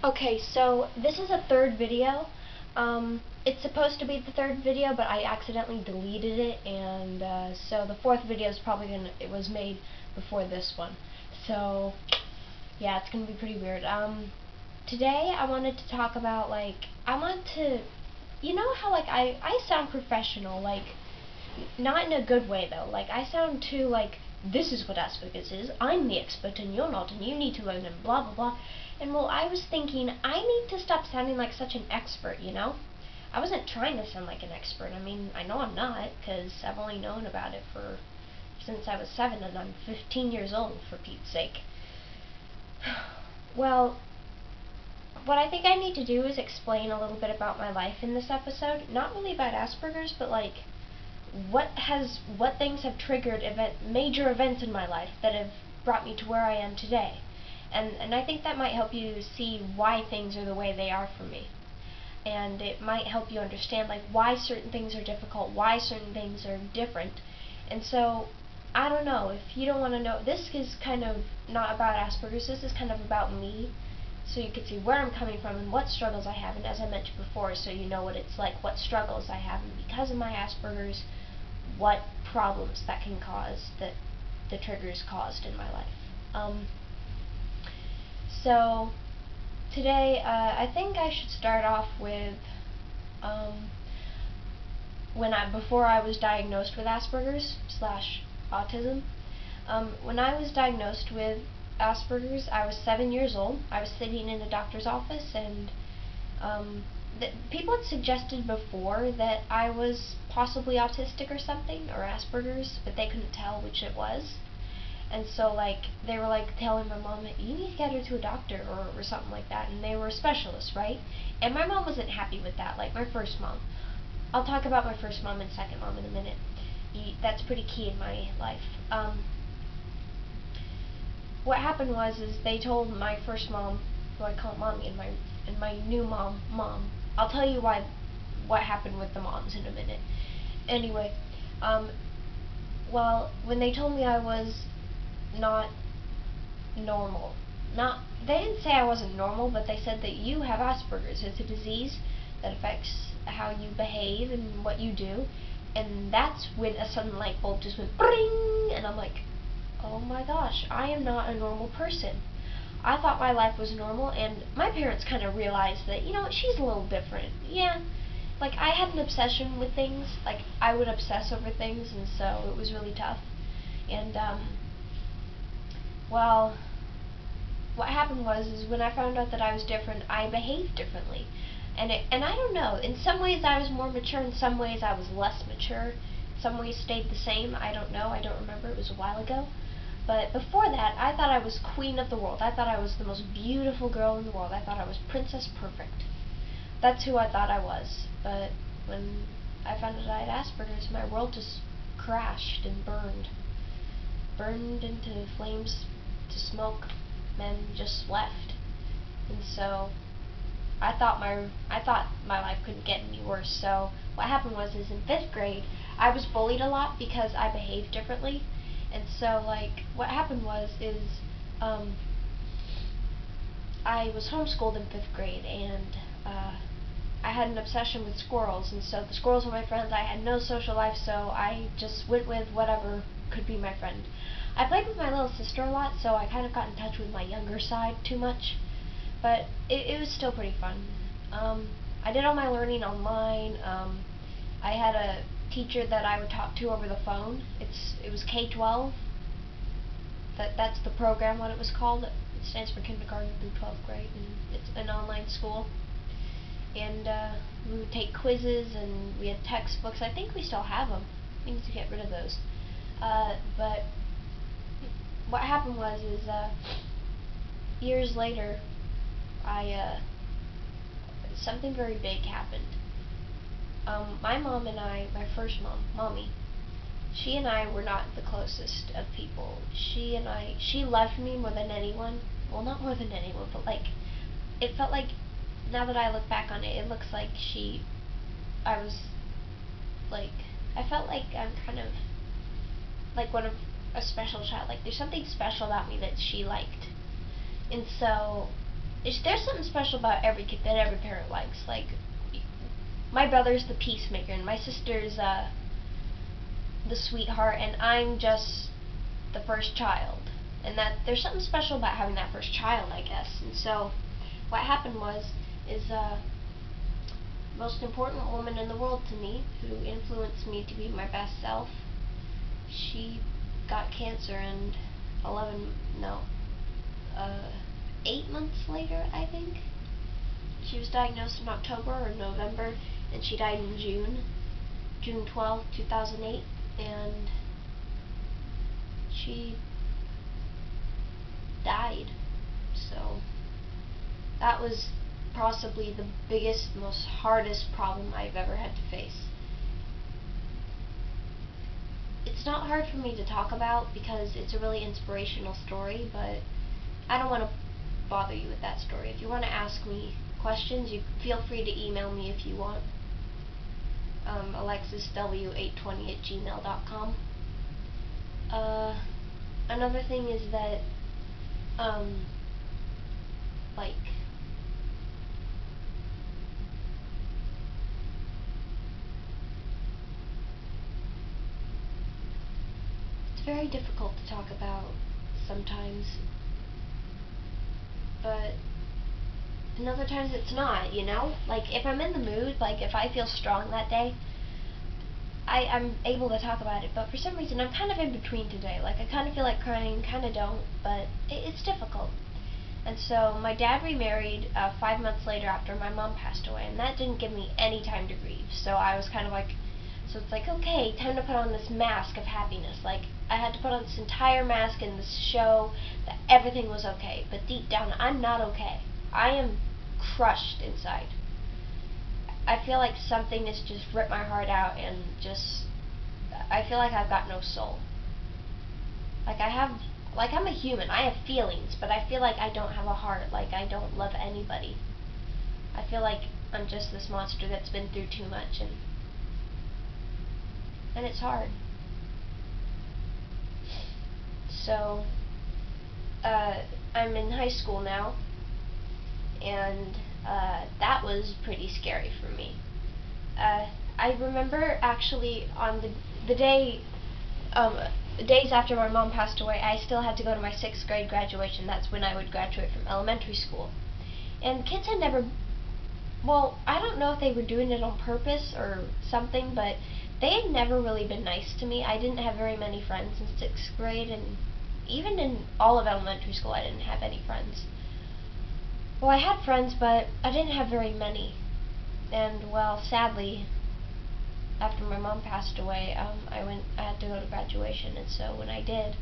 Okay, so this is a third video. It's supposed to be the third video, but I accidentally deleted it, and so the fourth video is probably it was made before this one. So, yeah, it's gonna be pretty weird. Today I wanted to talk about, I want to, you know how, I sound professional, not in a good way, though. I sound too, this is what Asperger's is, I'm the expert and you're not, and you need to learn, and blah, blah, blah. And, well, I was thinking, I need to stop sounding like such an expert, you know? I wasn't trying to sound like an expert. I mean, I know I'm not, because I've only known about it since I was 7, and I'm 15 years old, for Pete's sake. Well, what I think I need to do is explain a little bit about my life in this episode. Not really about Asperger's, but what things have triggered major events in my life that have brought me to where I am today. And I think that might help you see why things are the way they are for me. And it might help you understand why certain things are difficult, why certain things are different. And so, I don't know, if you don't want to know, this is kind of not about Asperger's, this is kind of about me, so you can see where I'm coming from and what struggles I have, and as I mentioned before, so you know what it's like, what struggles I have, and because of my Asperger's, what problems that can cause, that the triggers caused in my life. So, today, I think I should start off with, before I was diagnosed with Asperger's / autism. When I was diagnosed with Asperger's, I was 7 years old. I was sitting in a doctor's office, and people had suggested before that I was possibly autistic or something, or Asperger's, but they couldn't tell which it was. And so, they were, telling my mom, you need to get her to a doctor, or something like that, and they were specialists, right? And my mom wasn't happy with that, my first mom. I'll talk about my first mom and second mom in a minute. That's pretty key in my life. What happened is they told my first mom, who I call Mommy, and my new mom. I'll tell you what happened with the moms in a minute. Anyway, well, when they told me I was not normal, they didn't say I wasn't normal, but they said that you have Asperger's. It's a disease that affects how you behave and what you do, and that's when a sudden light bulb just went bring, and I'm like, oh my gosh, I am not a normal person. I thought my life was normal, and my parents kind of realized that, she's a little different. Yeah, I had an obsession with things. I would obsess over things, and so it was really tough. And, well, what happened is when I found out that I was different, I behaved differently. And I don't know, in some ways I was more mature, in some ways I was less mature, some ways stayed the same. I don't know, I don't remember, it was a while ago. But before that, I thought I was queen of the world. I thought I was the most beautiful girl in the world. I thought I was Princess Perfect. That's who I thought I was. But when I found out I had Asperger's, my world just crashed and burned. Burned into flames, to smoke, and just left. And so I thought my life couldn't get any worse. So what happened is in 5th grade, I was bullied a lot because I behaved differently. And so, what happened is, I was homeschooled in 5th grade, and, I had an obsession with squirrels, and so the squirrels were my friends. I had no social life, so I just went with whatever could be my friend. I played with my little sister a lot, so I kind of got in touch with my younger side too much, but it was still pretty fun. I did all my learning online. I had a teacher that I would talk to over the phone. It was K-12. That's the program, what it was called. It stands for kindergarten through 12th grade, and it's an online school. And we would take quizzes, and we had textbooks. I think we still have them. We need to get rid of those. But what happened is years later, something very big happened. My mom and I, my first mom, Mommy, she and I were not the closest of people. She loved me more than anyone. Well, not more than anyone, but it felt like, now that I look back on it, it looks like I felt like I'm kind of like a special child. There's something special about me that she liked. And so there's something special about every kid that every parent likes. Like, my brother's the peacemaker, and my sister's the sweetheart, and I'm just the first child. And that there's something special about having that first child, I guess. And so, what happened is most important woman in the world to me, who influenced me to be my best self, she got cancer, and 8 months later, I think. She was diagnosed in October or November, and she died in June 12, 2008, and she died. So that was possibly the biggest, most hardest problem I've ever had to face. It's not hard for me to talk about because it's a really inspirational story, but I don't want to bother you with that story. If you want to ask me questions, you feel free to email me if you want. alexisw820@gmail.com. Another thing is that like, it's very difficult to talk about sometimes, but and other times it's not, you know? Like, if I'm in the mood, like if I feel strong that day, I'm able to talk about it, but for some reason I'm kind of in between today. Like, I kind of feel like crying, kind of don't, but it's difficult. And so my dad remarried 5 months later after my mom passed away, and that didn't give me any time to grieve. So I was kind of like, so it's like, okay, time to put on this mask of happiness. Like, I had to put on this entire mask in this show that everything was okay, but deep down I'm not okay. I am crushed inside. I feel like something has just ripped my heart out, and I feel like I've got no soul. Like, I'm a human, I have feelings, but I feel like I don't have a heart, like I don't love anybody. I feel like I'm just this monster that's been through too much, and it's hard. So, I'm in high school now, and that was pretty scary for me. I remember actually on the day, days after my mom passed away, I still had to go to my 6th grade graduation. That's when I would graduate from elementary school. And kids had never, well, I don't know if they were doing it on purpose or something, but they had never really been nice to me. I didn't have very many friends in 6th grade, and even in all of elementary school I didn't have any friends. Well, I had friends, but I didn't have very many. And, well, sadly, after my mom passed away, I had to go to graduation, and so when I did,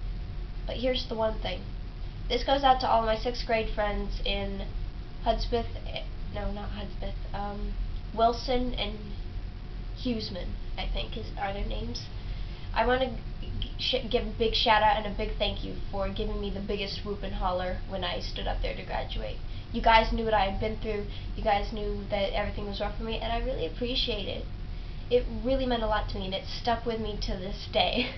but here's the one thing. This goes out to all my 6th grade friends in Hudspeth, no, not Hudspeth, Wilson and Huseman, I think are their names. I want to give a big shout out and a big thank you for giving me the biggest whoop and holler when I stood up there to graduate. You guys knew what I had been through, you guys knew that everything was rough for me, and I really appreciate it. It really meant a lot to me, and it stuck with me to this day.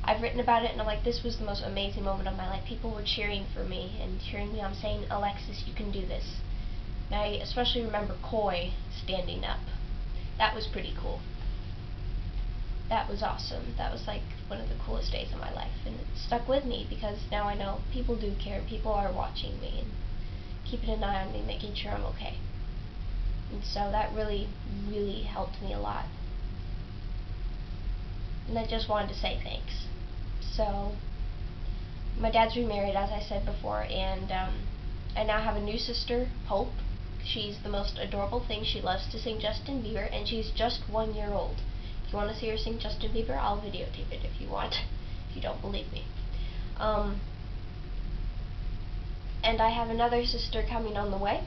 I've written about it, and I'm like, this was the most amazing moment of my life. People were cheering for me and cheering me on, saying, Alexis, you can do this. And I especially remember Coy standing up. That was pretty cool. That was awesome. That was like one of the coolest days of my life, and it stuck with me because now I know people do care. People are watching me and keeping an eye on me, making sure I'm okay. And so that really, really helped me a lot. And I just wanted to say thanks. So, my dad's remarried, as I said before, and I now have a new sister, Hope. She's the most adorable thing. She loves to sing Justin Bieber, and she's just 1 year old. If you want to see her sing Justin Bieber, I'll videotape it if you want, if you don't believe me. And I have another sister coming on the way,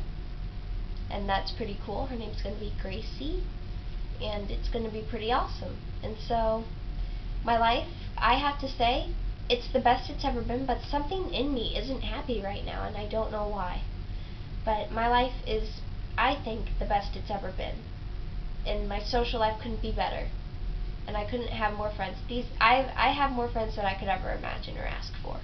and that's pretty cool. Her name's going to be Gracie, and it's going to be pretty awesome. And so, my life, I have to say, it's the best it's ever been, but something in me isn't happy right now, and I don't know why. But my life is, I think, the best it's ever been. And my social life couldn't be better. And I couldn't have more friends. I have more friends than I could ever imagine or ask for.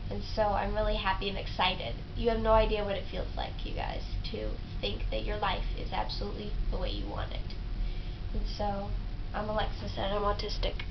And so I'm really happy and excited. You have no idea what it feels like, you guys, to think that your life is absolutely the way you want it. And so, I'm Alexis and I'm autistic.